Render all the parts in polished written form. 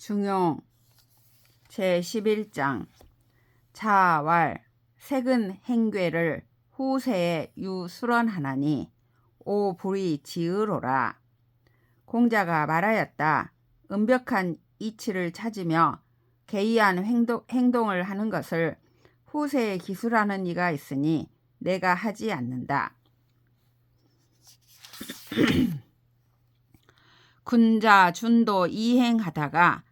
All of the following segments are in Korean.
중용 제11장 자왈 색은 행괴를 후세에 유술언하나니 오 불이 지으로라. 공자가 말하였다. 은벽한 이치를 찾으며 개의한 행동을 하는 것을 후세에 기술하는 이가 있으니 내가 하지 않는다. 군자 준도 이행하다가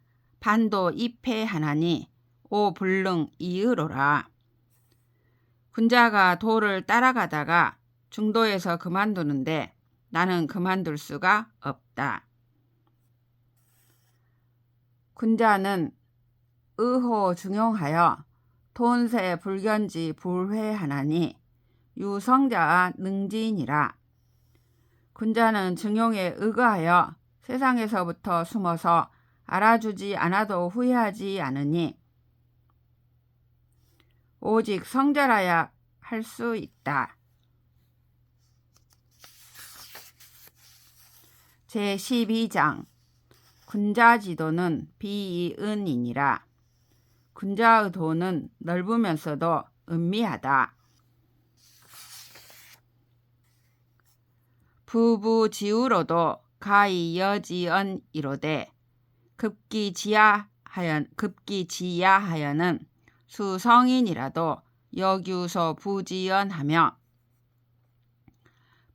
반도 입회하나니 오 불능 이으로라. 군자가 도를 따라가다가 중도에서 그만두는데 나는 그만둘 수가 없다. 군자는 의호 중용하여 돈세 불견지 불회하나니 유성자와 능지이니라. 군자는 중용에 의거하여 세상에서부터 숨어서 알아주지 않아도 후회하지 않으니 오직 성자라야 할 수 있다. 제12장 군자지도는 비이은이니라. 군자의 도는 넓으면서도 은미하다. 부부지우로도 가히 여지언이로되 급기지야하여는 수성인이라도 여규소 부지연하며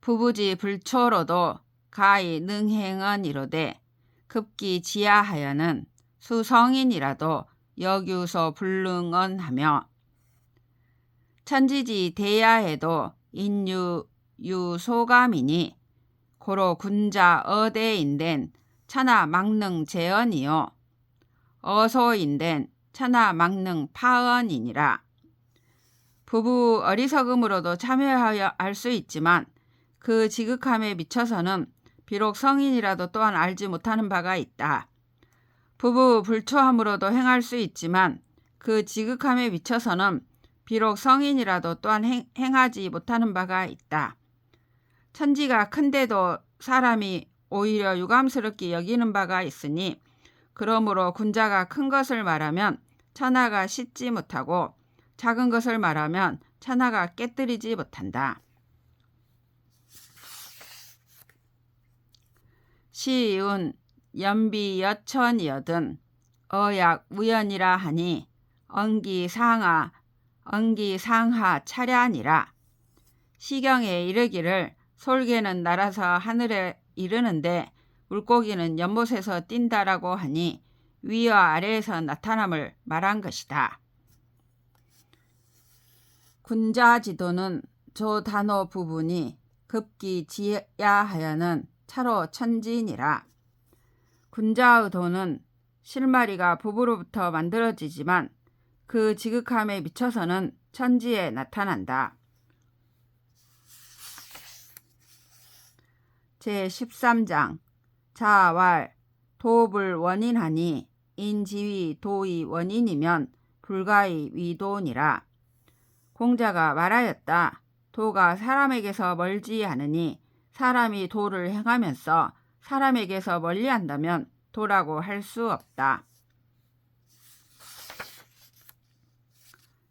부부지 불초로도 가히 능행언이로되 급기지야하여는 수성인이라도 여규소 불능언하며 천지지 대야에도 인유소감이니 고로 군자 어대인된 천하 막능 재언이요 어소인된 천하 막능 파언이니라. 부부 어리석음으로도 참여하여 알 수 있지만 그 지극함에 미쳐서는 비록 성인이라도 또한 알지 못하는 바가 있다. 부부 불초함으로도 행할 수 있지만 그 지극함에 미쳐서는 비록 성인이라도 또한 행하지 못하는 바가 있다. 천지가 큰데도 사람이 오히려 유감스럽게 여기는 바가 있으니 그러므로 군자가 큰 것을 말하면 천하가 씻지 못하고 작은 것을 말하면 천하가 깨뜨리지 못한다. 시운 연비여천이여든 어약 우연이라 하니 언기상하 차량이라. 시경에 이르기를 솔개는 날아서 하늘에 이르는데 물고기는 연못에서 뛴다라고 하니 위와 아래에서 나타남을 말한 것이다. 군자지도는 조단호 부분이 급기지야하여는 차로 천지니라. 군자의 도는 실마리가 부부로부터 만들어지지만 그 지극함에 미쳐서는 천지에 나타난다. 제13장 자왈 도불 원인하니 인지위 도의 원인이면 불가의 위도니라. 공자가 말하였다. 도가 사람에게서 멀지 않으니 사람이 도를 행하면서 사람에게서 멀리한다면 도라고 할 수 없다.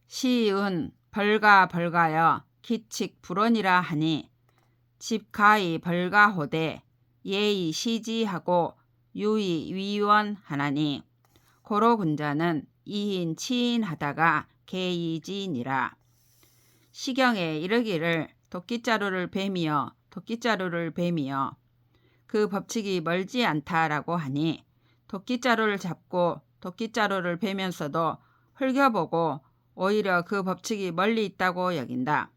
시은 벌가여 기칙 불원이라 하니 집가히 벌가호되 예의 시지하고 유의 위원하나니 고로 군자는 이인 치인하다가 개이지니라. 시경에 이르기를 도끼자루를 뱀이여 그 법칙이 멀지 않다라고 하니 도끼자루를 잡고 도끼자루를 베면서도 흘겨보고 오히려 그 법칙이 멀리 있다고 여긴다.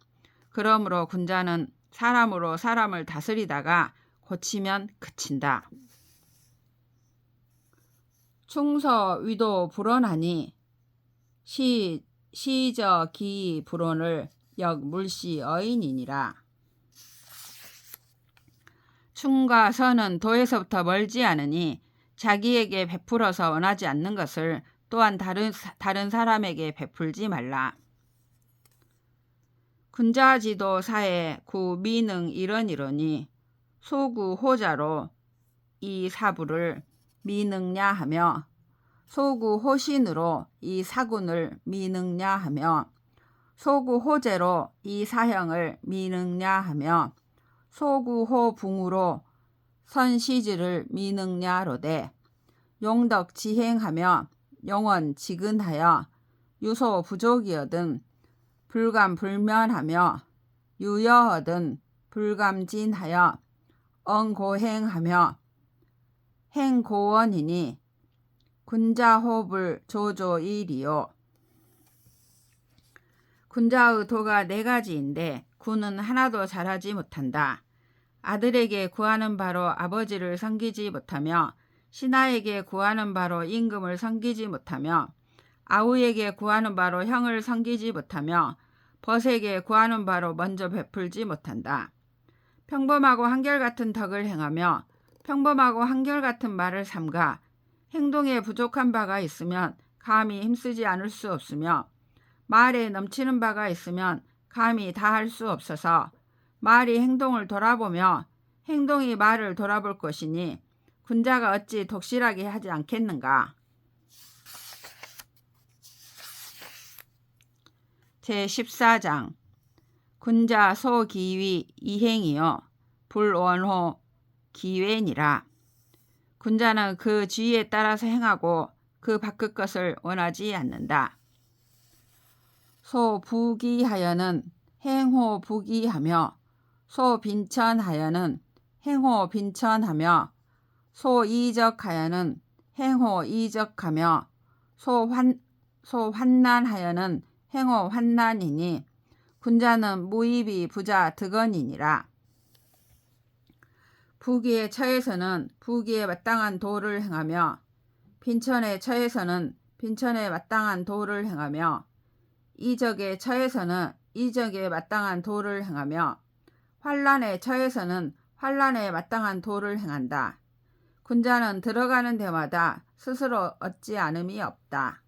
그러므로 군자는 사람으로 사람을 다스리다가 고치면 그친다. 충서 위도 불언하니 시저 기 불언을 역 물시 어인이니라. 충과 서는 도에서부터 멀지 않으니 자기에게 베풀어서 원하지 않는 것을 또한 다른 사람에게 베풀지 말라. 군자지도 사에 구 미능 이러니 소구 호자로 이 사부를 미능냐 하며 소구호신으로 이 사군을 미느냐 하며 소구호제로 이 사형을 미느냐 하며 소구호붕으로 선시지를 미느냐로되 용덕지행하며 영원지근하여 유소부족이어든 불감불면하며 유여하든 불감진하여 엉고행하며 행고원이니 군자호불 조조일이요. 군자의 도가 4가지인데 군은 하나도 잘하지 못한다. 아들에게 구하는 바로 아버지를 섬기지 못하며 신하에게 구하는 바로 임금을 섬기지 못하며 아우에게 구하는 바로 형을 섬기지 못하며 벗에게 구하는 바로 먼저 베풀지 못한다. 평범하고 한결같은 덕을 행하며 평범하고 한결같은 말을 삼가 행동에 부족한 바가 있으면 감히 힘쓰지 않을 수 없으며 말에 넘치는 바가 있으면 감히 다할 수 없어서 말이 행동을 돌아보며 행동이 말을 돌아볼 것이니 군자가 어찌 독실하게 하지 않겠는가. 제14장 군자 소기위 이행이요 불원호 기외니라. 군자는 그 지위에 따라서 행하고 그 밖의 것을 원하지 않는다. 소부기하여는 행호부기하며 소빈천하여는 행호빈천하며 소이적하여는 행호이적하며 소환난하여는 행호환난이니 군자는 무입이 부자 득언이니라. 부기에 처해서는 부기에 마땅한 도를 행하며 빈천에 처해서는 빈천에 마땅한 도를 행하며 이적에 처해서는 이적에 마땅한 도를 행하며 환난에 처해서는 환난에 마땅한 도를 행한다. 군자는 들어가는 데마다 스스로 얻지 않음이 없다.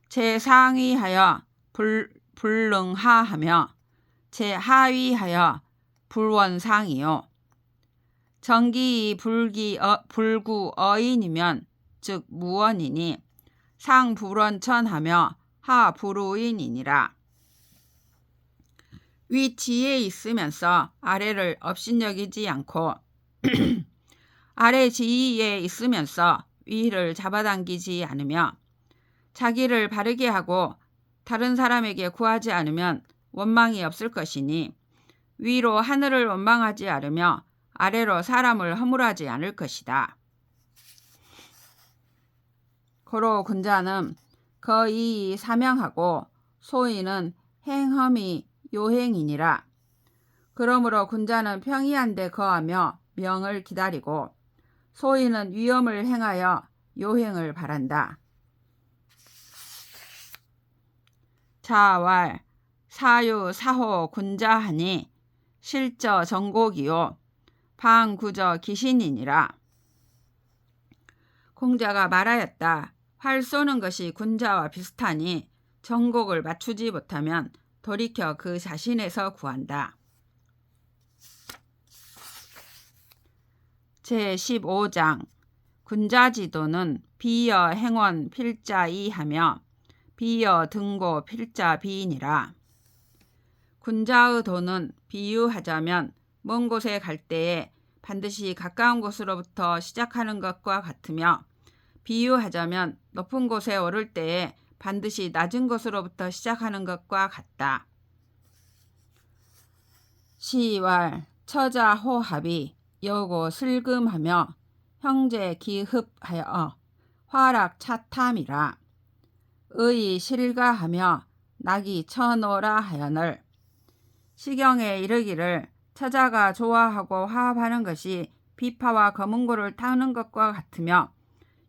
제상위하여 불능하하며 제하위하여 불원상이요. 정기이 불구어인이면 즉 무원이니 상불원천하며 하불우인이니라. 위 지에 있으면서 아래를 업신여기지 않고 아래 지위에 있으면서 위를 잡아당기지 않으며 자기를 바르게 하고 다른 사람에게 구하지 않으면 원망이 없을 것이니 위로 하늘을 원망하지 않으며 아래로 사람을 허물하지 않을 것이다. 고로 군자는 거의 사명하고 소인은 행험이 요행이니라. 그러므로 군자는 평이한데 거하며 명을 기다리고 소인은 위험을 행하여 요행을 바란다. 자왈 사유 사호 군자하니 실저 정곡이요 방구저 기신이니라. 공자가 말하였다. 활 쏘는 것이 군자와 비슷하니 정곡을 맞추지 못하면 돌이켜 그 자신에서 구한다. 제15장 군자지도는 비여 행원 필자이하며 비여 등고 필자비이니라. 군자의 도는 비유하자면 먼 곳에 갈 때에 반드시 가까운 곳으로부터 시작하는 것과 같으며 비유하자면 높은 곳에 오를 때에 반드시 낮은 곳으로부터 시작하는 것과 같다. 시왈 처자호합이 여고 슬금하며 형제 기흡하여 화락 차탐이라. 의이 실가하며 낙이 처노라 하여늘. 시경에 이르기를 처자가 좋아하고 화합하는 것이 비파와 검은고를 타는 것과 같으며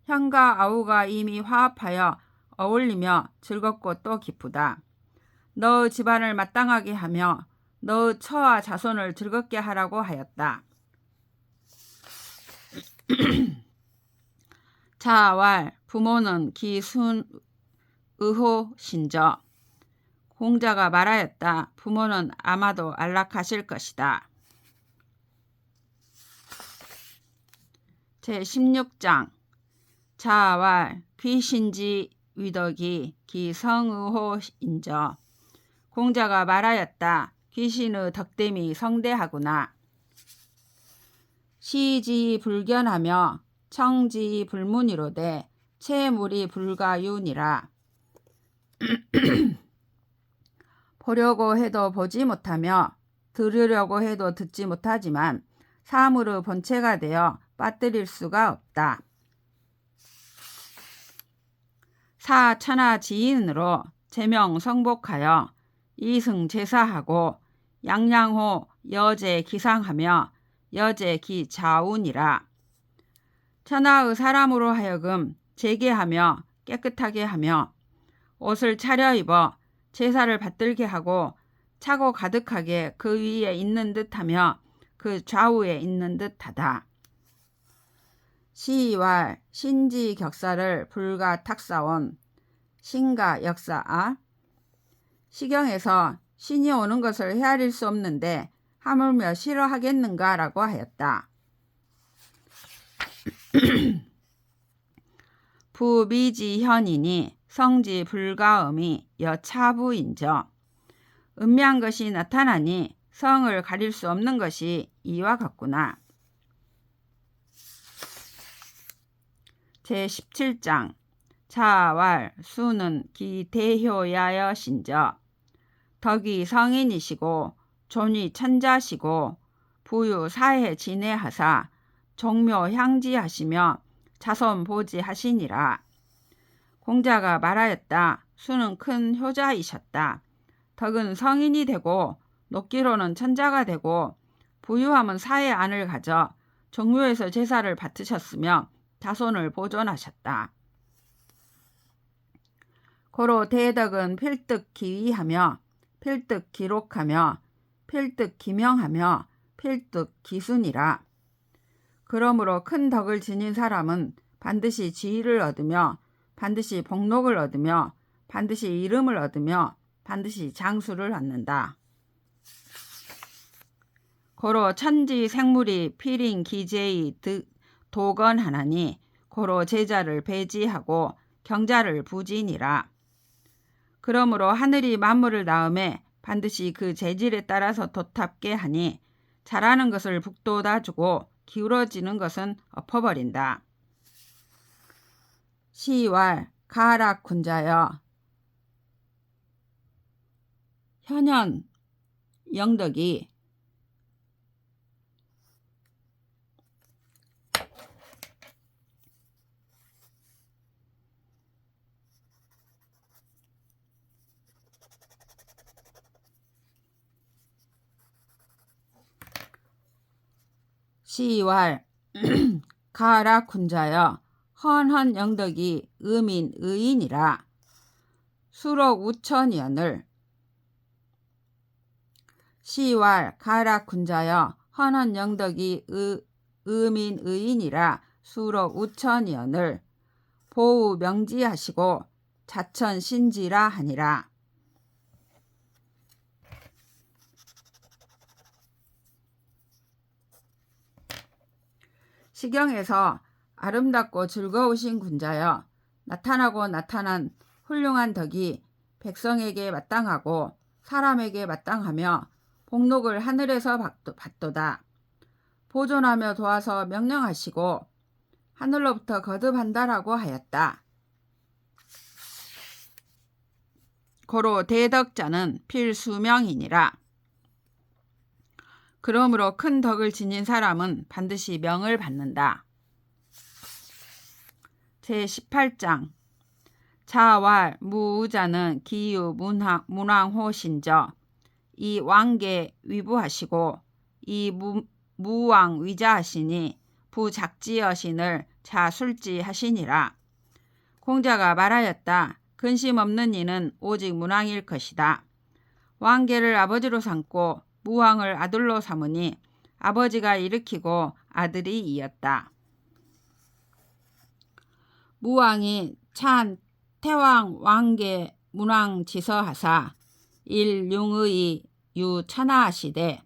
형과 아우가 이미 화합하여 어울리며 즐겁고 또 기쁘다. 너의 집안을 마땅하게 하며 너의 처와 자손을 즐겁게 하라고 하였다. 자왈 부모는 기순 의호 신저. 공자가 말하였다. 부모는 아마도 안락하실 것이다. 제16장 자왈 귀신지 위덕이 기성의호 인저. 공자가 말하였다. 귀신의 덕됨이 성대하구나. 시지 불견하며 청지 불문이로되 채물이 불가윤이라. 보려고 해도 보지 못하며 들으려고 해도 듣지 못하지만 사물의 본체가 되어 빠뜨릴 수가 없다. 사천하 지인으로 제명 성복하여 이승 제사하고 양양호 여제 기상하며 여제 기자운이라. 천하의 사람으로 하여금 제게하며 깨끗하게 하며 옷을 차려입어 제사를 받들게 하고 차고 가득하게 그 위에 있는 듯하며 그 좌우에 있는 듯하다. 시왈 신지 격사를 불가 탁사원 신가 역사아. 시경에서 신이 오는 것을 헤아릴 수 없는데 하물며 싫어하겠는가 라고 하였다. 부미지현이니 성지 불가음이 여차부인저. 음미한 것이 나타나니 성을 가릴 수 없는 것이 이와 같구나. 제17장 자왈 수는 기대효야여 신저. 덕이 성인이시고 존이 천자시고 부유 사해 진해하사 종묘 향지하시며 자손 보지하시니라. 공자가 말하였다. 수는 큰 효자이셨다. 덕은 성인이 되고 높기로는 천자가 되고 부유함은 사해 안을 가져 종묘에서 제사를 받으셨으며 자손을 보존하셨다. 고로 대덕은 필득 기위하며 필득 기록하며 필득 기명하며 필득 기순이라. 그러므로 큰 덕을 지닌 사람은 반드시 지위를 얻으며 반드시 복록을 얻으며 반드시 이름을 얻으며 반드시 장수를 얻는다. 고로 천지 생물이 필인 기재의 도건하나니 고로 제자를 배지하고 경자를 부진이라. 그러므로 하늘이 만물을 낳음에 반드시 그 재질에 따라서 도탑게 하니 잘하는 것을 북돋아 주고 기울어지는 것은 엎어버린다. 시왈 가락군자여 현현 영덕이 시왈 가락군자여 헌헌 영덕이 의민 의인이라. 수록 우천연을. 시왈 가락군자여 헌헌 영덕이 의민 의인이라. 수록 우천연을 보우 명지하시고 자천 신지라 하니라. 시경에서 아름답고 즐거우신 군자여 나타나고 나타난 훌륭한 덕이 백성에게 마땅하고 사람에게 마땅하며 복록을 하늘에서 받도다. 보존하며 도와서 명령하시고 하늘로부터 거듭한다라고 하였다. 고로 대덕자는 필수명이니라. 그러므로 큰 덕을 지닌 사람은 반드시 명을 받는다. 제18장 자왈 무우자는 기유 문왕호신저. 이 왕계 위부하시고 이 무왕 위자하시니 부작지여신을 자술지하시니라. 공자가 말하였다. 근심 없는 이는 오직 문왕일 것이다. 왕계를 아버지로 삼고 무왕을 아들로 삼으니 아버지가 일으키고 아들이 이었다. 무왕이 찬 태왕 왕계 문왕 지서하사 일융의 유천하시되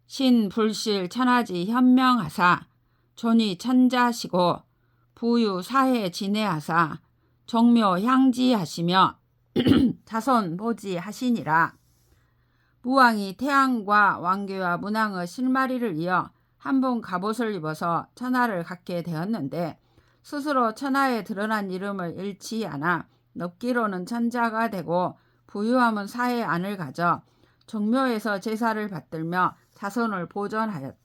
신불실 천하지 현명하사 존이 천자시고 부유 사해 지내하사 종묘 향지하시며 자손 보지하시니라. 무왕이 태양과 왕괴와 문왕의 실마리를 이어 한분 갑옷을 입어서 천하를 갖게 되었는데 스스로 천하에 드러난 이름을 잃지 않아 높기로는 천자가 되고 부유함은 사해 안을 가져 종묘에서 제사를 받들며 자손을 보존하였다.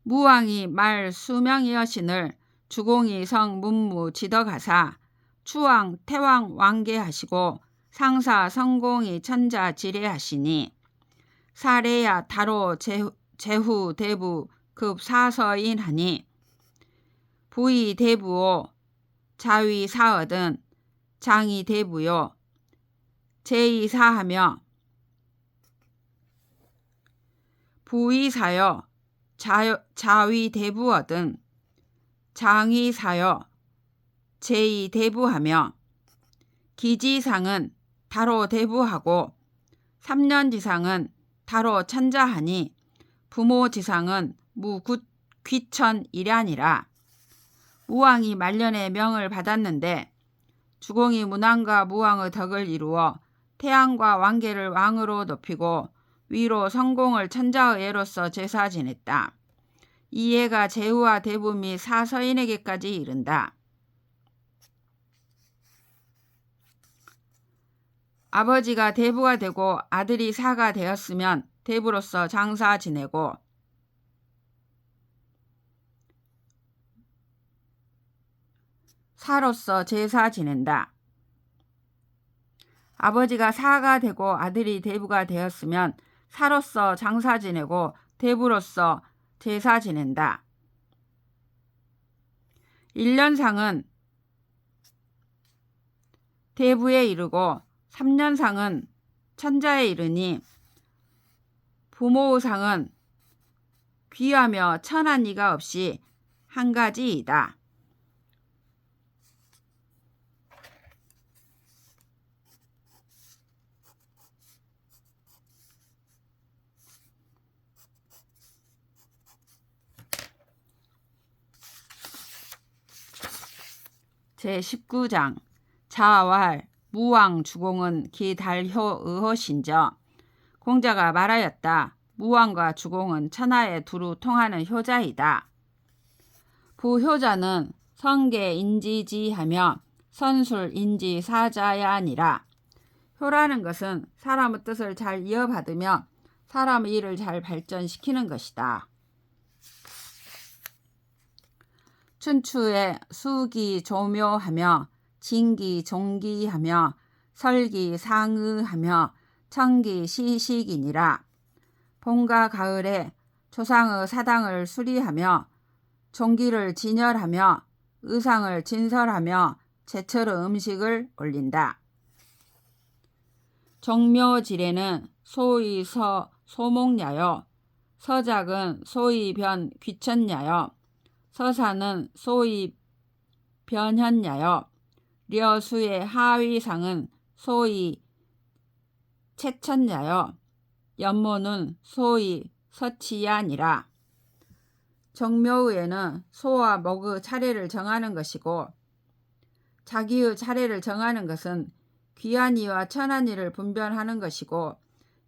무왕이 말 수명이여신을 주공이 성 문무 지덕하사 추왕 태왕 왕계하시고 상사 성공이 천자 지례하시니 사례야 다로 제후 대부 급 사서인하니 부이 대부오 자위 사얻은 장이 대부요 제이 사하며 부이 사여 자위 대부얻은 장이 사여 제이 대부하며 기지상은 다로 대부하고 3년지상은 다로 천자하니 부모지상은 무귀천 일야니라. 무왕이 말년에 명을 받았는데 주공이 문왕과 무왕의 덕을 이루어 태양과 왕계를 왕으로 높이고 위로 성공을 천자의 예로서 제사 지냈다. 이 예가 제후와 대부 및 사서인에게까지 이른다. 아버지가 대부가 되고 아들이 사가 되었으면 대부로서 장사 지내고 사로서 제사 지낸다. 아버지가 사가 되고 아들이 대부가 되었으면 사로서 장사 지내고 대부로서 제사 지낸다. 1년상은 대부에 이르고 3년상은 천자에 이르니 부모상은 귀하며 천한 이가 없이 한 가지이다. 제19장 자왈 무왕 주공은 기달효 의호신저. 공자가 말하였다. 무왕과 주공은 천하에 두루 통하는 효자이다. 부효자는 성계 인지지하며 선술 인지 사자야 아니라. 효라는 것은 사람의 뜻을 잘 이어받으며 사람의 일을 잘 발전시키는 것이다. 춘추에 수기 조묘하며 진기 종기하며 설기 상의하며 청기 시식이니라. 봄과 가을에 조상의 사당을 수리하며 종기를 진열하며 의상을 진설하며 제철의 음식을 올린다. 종묘지례는 소위 소목야여, 서작은 소위 변 귀천야여, 서사는 소위 변현야여, 려수의 하위상은 소위 채천야여, 연모는 소위 서치야니라. 정묘의에는 소와 목의 차례를 정하는 것이고 자기의 차례를 정하는 것은 귀한 이와 천한 이를 분별하는 것이고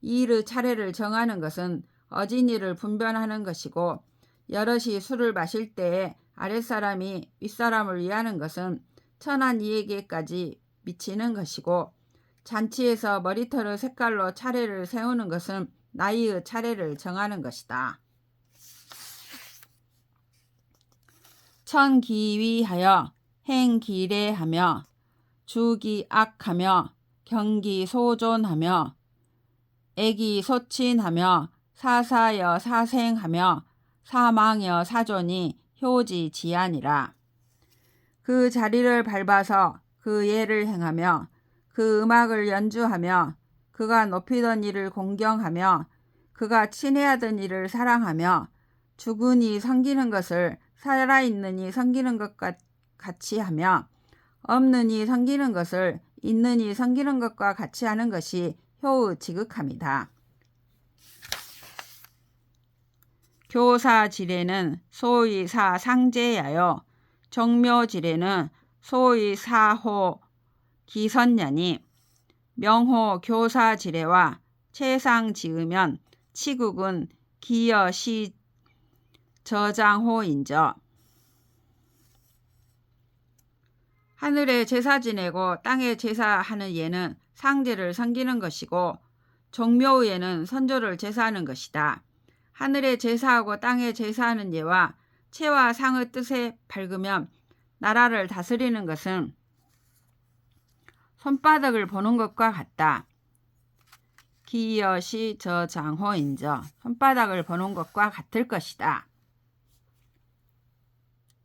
이의 차례를 정하는 것은 어진 이를 분별하는 것이고 여럿이 술을 마실 때에 아랫사람이 윗사람을 위하는 것은 천한 이에게까지 미치는 것이고 잔치에서 머리털의 색깔로 차례를 세우는 것은 나이의 차례를 정하는 것이다. 천기위하여 행기례하며 주기악하며 경기소존하며 애기소친하며 사사여 사생하며 사망여 사존이 효지지아니라. 그 자리를 밟아서 그 예를 행하며 그 음악을 연주하며 그가 높이던 이를 공경하며 그가 친애하던 이를 사랑하며 죽은 이 섬기는 것을 살아있는 이 섬기는 것 같이 하며 없는 이 섬기는 것을 있는 이 섬기는 것과 같이 하는 것이 효의 지극함이다. 교사지례는 소위 사상제야요. 정묘지례는 소위 사호 기선냐니 명호 교사지례와 채상 지으면 치국은 기여시 저장호인저. 하늘에 제사 지내고 땅에 제사하는 예는 상제를 섬기는 것이고 정묘의에는 선조를 제사하는 것이다. 하늘에 제사하고 땅에 제사하는 예와 채와 상의 뜻에 밝으면 나라를 다스리는 것은 손바닥을 보는 것과 같다. 기여시 저장호인저. 손바닥을 보는 것과 같을 것이다.